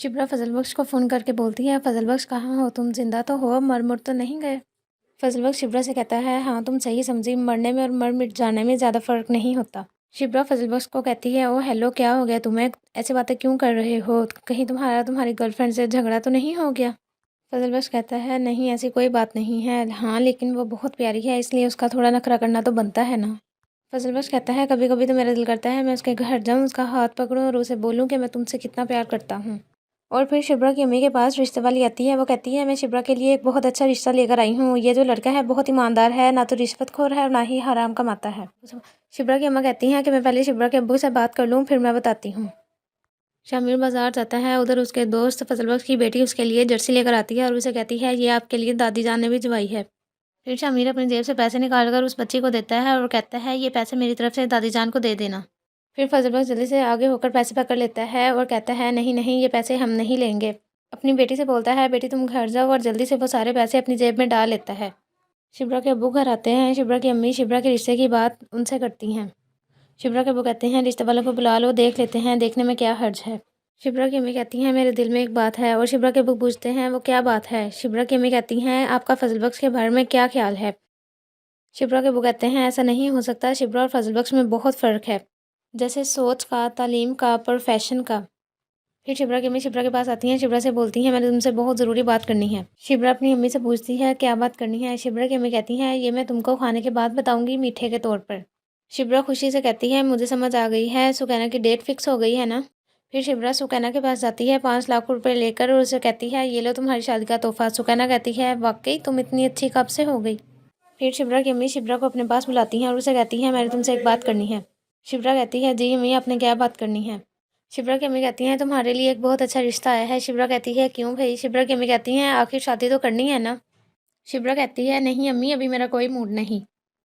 शिप्रा फजल बख्श को फ़ोन करके बोलती है, फजल बख्श कहाँ हो तुम? जिंदा तो हो, मर मुर तो नहीं गए? फजल बख्श शिप्रा से कहता है, हाँ तुम सही समझी, मरने में और मर मिट जाने में ज़्यादा फ़र्क नहीं होता। शिप्रा फजल बख्श को कहती है, ओ हेलो, क्या हो गया तुम्हें? ऐसी बातें क्यों कर रहे हो? कहीं तुम्हारी गर्लफ्रेंड से झगड़ा तो नहीं हो गया? फजल बख्श कहता है, नहीं ऐसी कोई बात नहीं है, हाँ लेकिन वो बहुत प्यारी है, इसलिए उसका थोड़ा नखरा करना तो बनता है ना। फजल बख्श कहता है, कभी कभी तो मेरा दिल करता है मैं उसके घर जाऊँ, उसका हाथ पकड़ूँ और उसे बोलूँ कि मैं तुमसे कितना प्यार करता हूँ। और फिर शिप्रा की अम्मी के पास रिश्ते वाली आती है। वो कहती है, मैं शिप्रा के लिए एक बहुत अच्छा रिश्ता लेकर आई हूँ। ये जो लड़का है बहुत ईमानदार है, ना तो रिश्वतखोर है और ना ही हराम कमाता है। शिप्रा की अम्मा कहती हैं कि मैं पहले शिप्रा के अब्बू से बात कर लूँ, फिर मैं बताती हूँ। शामिर बाजार जाता है। उधर उसके दोस्त फजल बख्श की बेटी उसके लिए जर्सी लेकर आती है और उसे कहती है, ये आपके लिए दादी जान ने भी भिजवाई है। फिर शामिर अपनी जेब से पैसे निकालकर उस बच्ची को देता है और कहता है, ये पैसे मेरी तरफ से दादी जान को दे देना। फिर फजल बख्श जल्दी से आगे होकर पैसे पकड़ लेता है और कहता है, नहीं नहीं, ये पैसे हम नहीं लेंगे। अपनी बेटी से बोलता है, बेटी तुम घर जाओ, और जल्दी से वो सारे पैसे अपनी जेब में डाल लेता है। शिप्रा के अब्बू घर आते हैं। शिप्रा की अम्मी शिप्रा के रिश्ते की बात उनसे करती हैं। शिप्रा के अब्बू कहते हैं, रिश्ते वालों को बुला लो, देख लेते हैं, देखने में क्या हर्ज है। शिप्रा की अम्मी कहती हैं, मेरे दिल में एक बात है। और शिप्रा के अब्बू पूछते हैं, वो क्या बात है? शिप्रा की अम्मी कहती हैं, आपका फजल बख्श के बारे में क्या ख्याल है? शिप्रा के अब्बू कहते हैं, ऐसा नहीं हो सकता, शिप्रा और फजल बख्श में बहुत फ़र्क है, जैसे सोच का, तालीम का, प्रोफेशन का। फिर शिप्रा की अम्मी शिप्रा के पास आती हैं। शिप्रा से बोलती हैं, मैंने तुमसे बहुत ज़रूरी बात करनी है। शिप्रा अपनी अम्मी से पूछती है, क्या बात करनी है? शिप्रा की अम्मी कहती हैं, ये मैं तुमको खाने के बाद बताऊंगी, मीठे के तौर पर। शिप्रा खुशी से कहती है, मुझे समझ आ गई है, सुकैना की डेट फिक्स हो गई है ना? फिर शिप्रा सुकैना के पास जाती है 5 लाख रुपए लेकर और उसे कहती है, ये लो तुम्हारी शादी का तोहफा। सुकैना कहती है, वाकई तुम इतनी अच्छी कब से हो गई? फिर शिप्रा की अम्मी शिप्रा को अपने पास बुलाती हैं और उसे कहती हैं, मैंने तुमसे एक बात करनी है। शिप्रा कहती है, जी अम्मी, आपने क्या बात करनी है? शिप्रा की अम्मी कहती हैं, तुम्हारे लिए एक बहुत अच्छा रिश्ता आया है। शिप्रा कहती है, क्यों भाई? शिप्रा की अम्मी कहती हैं, आखिर शादी तो करनी है ना? शिप्रा कहती है, नहीं अम्मी, अभी मेरा कोई मूड नहीं।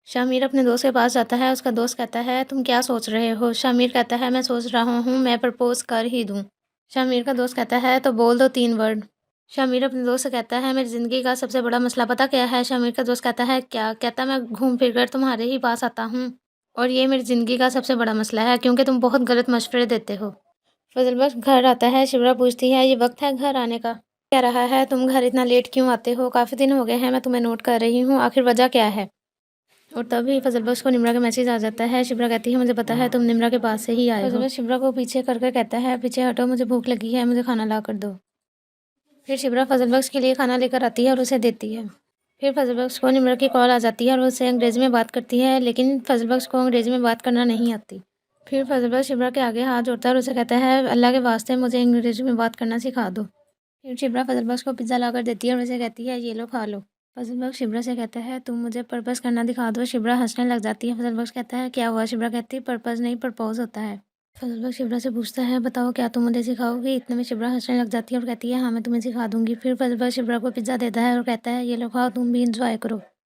शामिर अपने दोस्त के पास जाता है। उसका दोस्त कहता है, तुम क्या सोच रहे हो? शामिर कहता है, मैं सोच रहा हूँ मैं प्रपोज कर ही दूँ। शामिर का दोस्त कहता है, तो बोल दो 3 वर्ड। शामिर अपने दोस्त से कहता है, मेरी ज़िंदगी का सबसे बड़ा मसला पता क्या है? शामिर का दोस्त कहता है, क्या? कहता, मैं घूम फिर कर तुम्हारे ही पास आता हूँ और ये मेरी ज़िंदगी का सबसे बड़ा मसला है, क्योंकि तुम बहुत गलत मशवरे देते हो। फजल बख्श घर आता है। शिप्रा पूछती है, ये वक्त है घर आने का? क्या रहा है? तुम घर इतना लेट क्यों आते हो? काफ़ी दिन हो गए हैं, मैं तुम्हें नोट कर रही हूँ, आखिर वजह क्या है? और तभी फजल बख्श को निम्रा का मैसेज आ जाता है। शिप्रा कहती है, मुझे पता है तुम निम्रा के पास से ही आए हो। फजल बख्श शिप्रा को पीछे करके कहता है, पीछे हटो, मुझे भूख लगी है, मुझे खाना ला कर दो। फिर शिप्रा फजल बख्श के लिए खाना लेकर आती है और उसे देती है। फिर फजल बख्श को निम्रा की कॉल आ जाती है और उससे अंग्रेज़ी में बात करती है, लेकिन फजल बख्श को अंग्रेज़ी में बात करना नहीं आती। फिर फजल बख्श शिप्रा के आगे हाथ जोड़ता है और उसे कहता है, अल्लाह के वास्ते मुझे अंग्रेज़ी में बात करना सिखा दो। फिर शिप्रा फजल बख्श को पिज़्ज़ा ला कर देती है और उसे कहती है, ये लो खा लो। फजल बख्श शिप्रा से कहता है, तुम मुझे पर्पज़ करना दिखा दो। शिप्रा हंसने लग जाती है। फजल बख्श कहता है, क्या हुआ? शिप्रा कहती है, पर्पज़ नहीं, प्रपोज होता है। फजल बख्श शिप्रा से पूछता है, बताओ क्या तुम मुझे सिखाओगी? इतने में शिप्रा हंसने लग जाती है और कहती है, हाँ मैं तुम्हें सिखा दूंगी। फिर फजल बख्श शिप्रा को पिज़्ज़ा देता है और कहता है, ये लो खाओ, तुम भी इंजॉय करो।